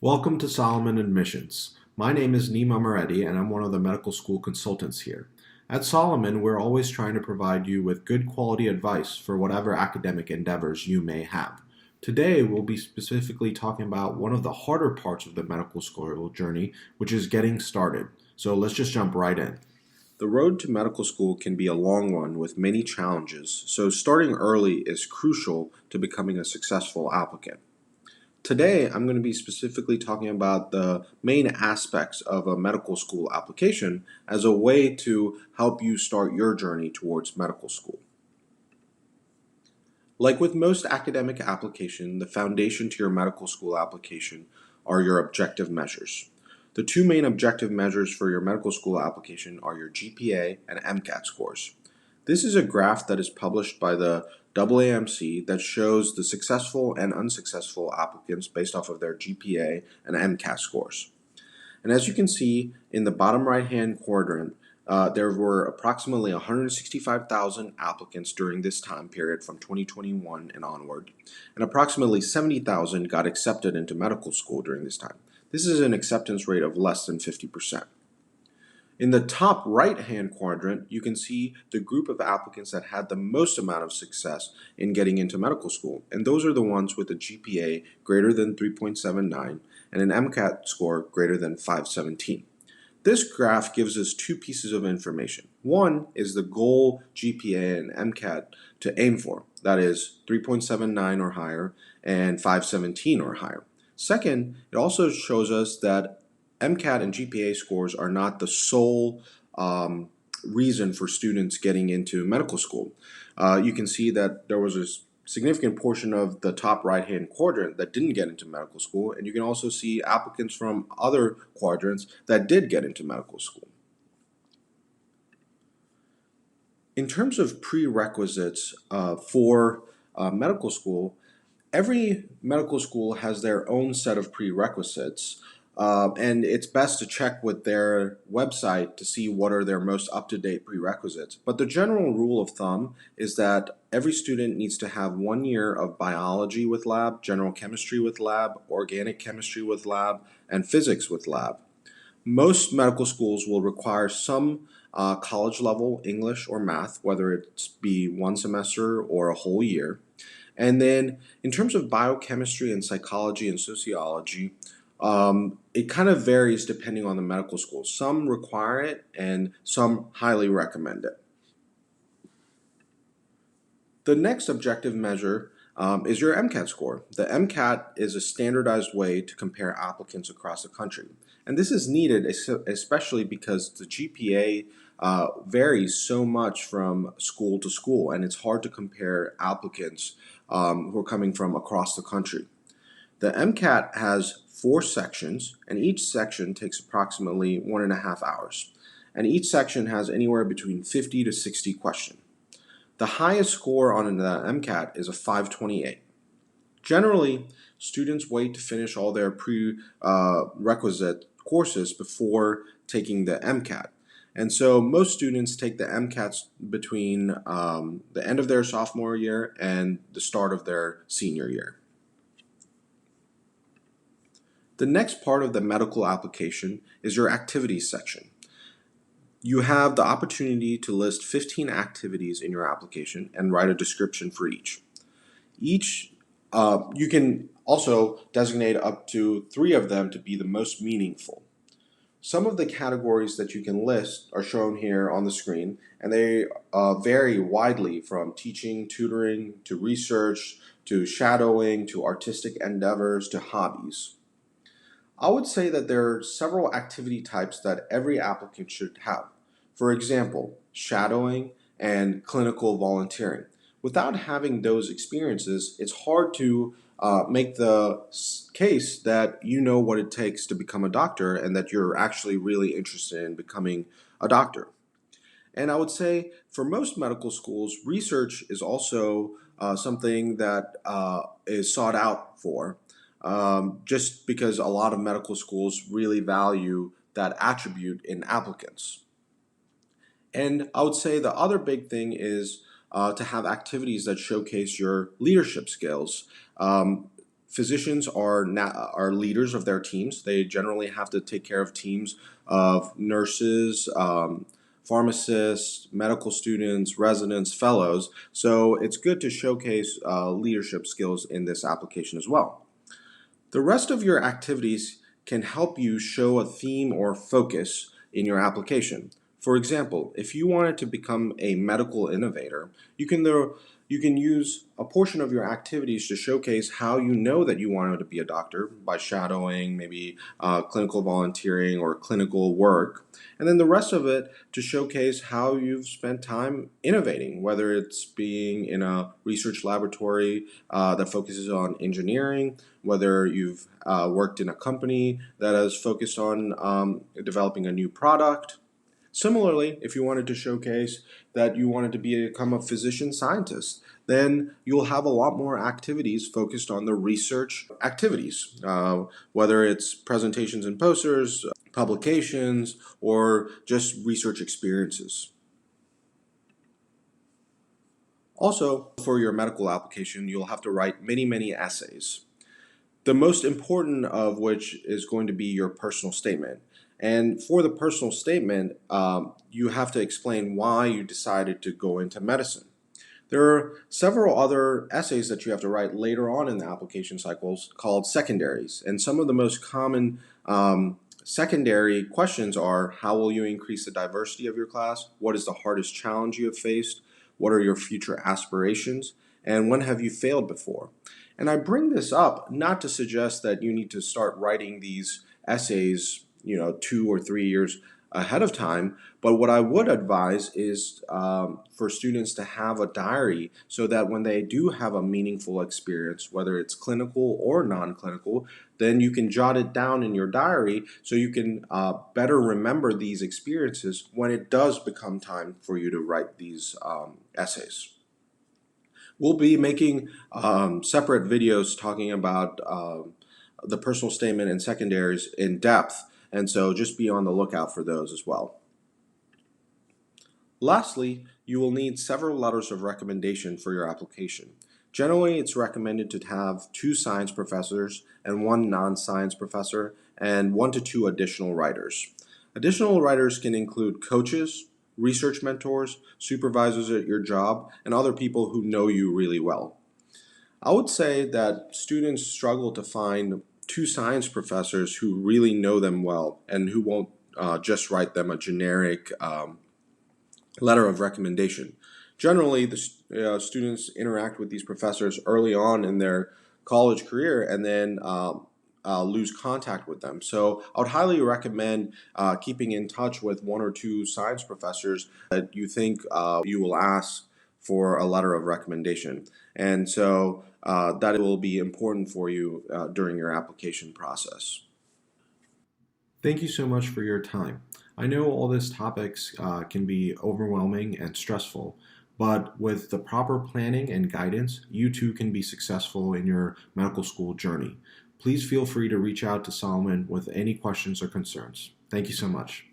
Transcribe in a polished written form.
Welcome to Solomon Admissions. My name is Mummareddy, and I'm one of the medical school consultants here. At Solomon, we're always trying to provide you with good quality advice for whatever academic endeavors you may have. Today, we'll be specifically talking about one of the harder parts of the medical school journey, which is getting started. So let's just jump right in. The road to medical school can be a long one with many challenges, so starting early is crucial to becoming a successful applicant. Today, I'm going to be specifically talking about the main aspects of a medical school application as a way to help you start your journey towards medical school. Like with most academic application, the foundation to your medical school application are your objective measures. The two main objective measures for your medical school application are your GPA and MCAT scores. This is a graph that is published by the AAMC that shows the successful and unsuccessful applicants based off of their GPA and MCAT scores. And as you can see in the bottom right-hand quadrant, there were approximately 165,000 applicants during this time period from 2021 and onward, and approximately 70,000 got accepted into medical school during this time. This is an acceptance rate of less than 50%. In the top right-hand quadrant, you can see the group of applicants that had the most amount of success in getting into medical school, and those are the ones with a GPA greater than 3.79 and an MCAT score greater than 517. This graph gives us two pieces of information. One is the goal GPA and MCAT to aim for, that is 3.79 or higher and 517 or higher. Second, it also shows us that MCAT and GPA scores are not the sole reason for students getting into medical school. You can see that there was a significant portion of the top right-hand quadrant that didn't get into medical school, and you can also see applicants from other quadrants that did get into medical school. In terms of prerequisites for medical school, every medical school has their own set of prerequisites, and it's best to check with their website to see what are their most up-to-date prerequisites. But the general rule of thumb is that every student needs to have 1 year of biology with lab, general chemistry with lab, organic chemistry with lab, and physics with lab. Most medical schools will require some college level English or math, whether it be one semester or a whole year. And then in terms of biochemistry and psychology and sociology, it kind of varies depending on the medical school. Some require it and some highly recommend it. The next objective measure is your MCAT score. The MCAT is a standardized way to compare applicants across the country. And this is needed especially because the GPA varies so much from school to school, and it's hard to compare applicants who are coming from across the country. The MCAT has 4 sections, and each section takes approximately 1.5 hours. And each section has anywhere between 50 to 60 questions. The highest score on the MCAT is a 528. Generally, students wait to finish all their prerequisite courses before taking the MCAT. And so most students take the MCATs between the end of their sophomore year and the start of their senior year. The next part of the medical application is your activities section. You have the opportunity to list 15 activities in your application and write a description for each. You can also designate up to 3 of them to be the most meaningful. Some of the categories that you can list are shown here on the screen, and they vary widely from teaching, tutoring, to research, to shadowing, to artistic endeavors, to hobbies. I would say that there are several activity types that every applicant should have. For example, shadowing and clinical volunteering. Without having those experiences, it's hard to make the case that you know what it takes to become a doctor and that you're actually really interested in becoming a doctor. And I would say for most medical schools, research is also something that is sought out for. Just because a lot of medical schools really value that attribute in applicants. And I would say the other big thing is to have activities that showcase your leadership skills. Physicians are leaders of their teams. They generally have to take care of teams of nurses, pharmacists, medical students, residents, fellows. So it's good to showcase leadership skills in this application as well. The rest of your activities can help you show a theme or focus in your application. For example, if you wanted to become a medical innovator, you can use a portion of your activities to showcase how you know that you wanted to be a doctor by shadowing, maybe clinical volunteering or clinical work. And then the rest of it to showcase how you've spent time innovating, whether it's being in a research laboratory that focuses on engineering, whether you've worked in a company that has focused on developing a new product. Similarly, if you wanted to showcase that you wanted to become a physician scientist, then you'll have a lot more activities focused on the research activities, whether it's presentations and posters, publications, or just research experiences. Also, for your medical application, you'll have to write many essays. The most important of which is going to be your personal statement. And for the personal statement, you have to explain why you decided to go into medicine. There are several other essays that you have to write later on in the application cycles called secondaries. And some of the most common secondary questions are: how will you increase the diversity of your class? What is the hardest challenge you have faced? What are your future aspirations? And when have you failed before? And I bring this up not to suggest that you need to start writing these essays 2 or 3 years ahead of time, but what I would advise is for students to have a diary so that when they do have a meaningful experience, whether it's clinical or non-clinical, then you can jot it down in your diary so you can better remember these experiences when it does become time for you to write these essays. We'll be making separate videos talking about the personal statement and secondaries in depth, and so just be on the lookout for those as well. Lastly, you will need several letters of recommendation for your application. Generally, it's recommended to have 2 science professors and 1 non-science professor and 1 to 2 additional writers. Additional writers can include coaches, research mentors, supervisors at your job, and other people who know you really well. I would say that students struggle to find 2 science professors who really know them well and who won't just write them a generic letter of recommendation. Generally, the students interact with these professors early on in their college career and then lose contact with them. So I would highly recommend keeping in touch with 1 or 2 science professors that you think you will ask for a letter of recommendation. And so that will be important for you during your application process. Thank you so much for your time. I know all these topics can be overwhelming and stressful, but with the proper planning and guidance, you too can be successful in your medical school journey. Please feel free to reach out to Solomon with any questions or concerns. Thank you so much.